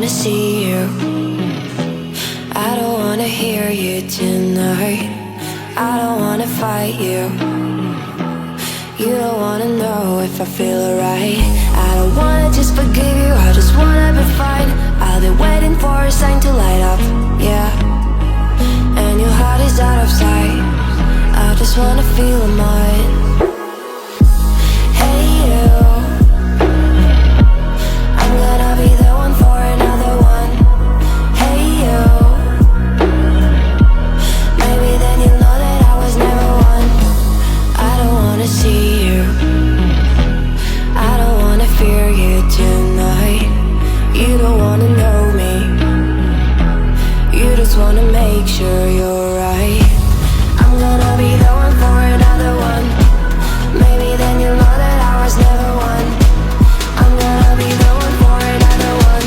wanna see you. I don't wanna hear you tonight. I don't wanna fight you. You don't wanna know if I feel alright. I don't wanna just forgive you, I just wanna be fine. I'll be waiting for a sign to light up, yeah. And your heart is out of sight. I just wanna feel mine. Hey you, I'm gonna be the one for another one. Hey you, maybe then you'll know that I was never one. I don't wanna see you, I don't wanna fear you tonight. You don't wanna know me, you just wanna make sure you're right. I'm gonna be the one for another one. Maybe then you'll know that I was never one. I'm gonna be the one for another one.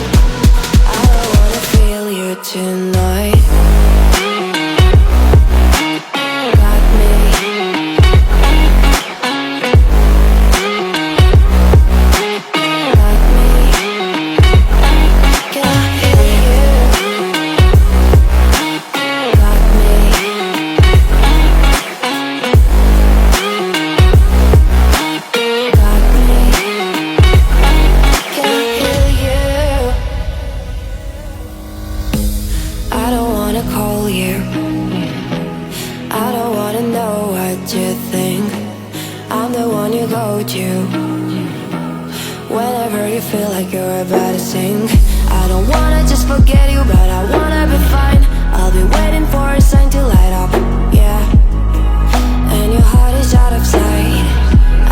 I don't wanna feel you tonight. Got me. Got me. Can I hear you? Got me. Got me. Can I hear you? I don't wanna call you. I don't wanna know what you think. I'm the one you go to whenever you feel like you're about to sink. I don't wanna just forget you, but I wanna be fine. I'll be waiting for a sign to light up, yeah. And your heart is out of sight.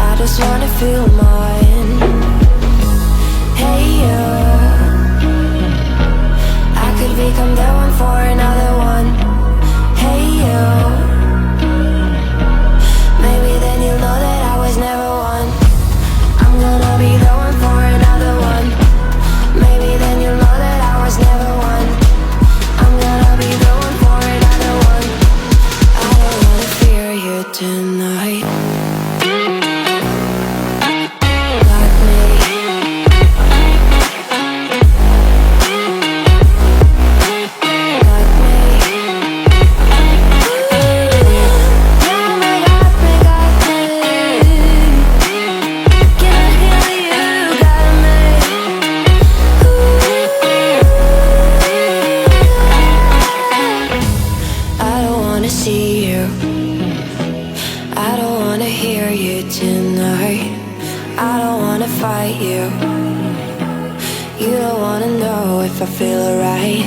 I just wanna feel mine. Hey you, I could become the one for another one. Hey you, maybe then you'll know that I was never one. I'm gonna be the one for another one. Maybe then you'll know that I was never one. I'm gonna be the one for another one. I don't wanna fear you tonight. Got me. Got me. Yeah, me, got me, got me. Can I hear you? Got me. I don't wanna see you. I don't wanna hear you tonight. I don't wanna fight you. You don't wanna know if I feel alright.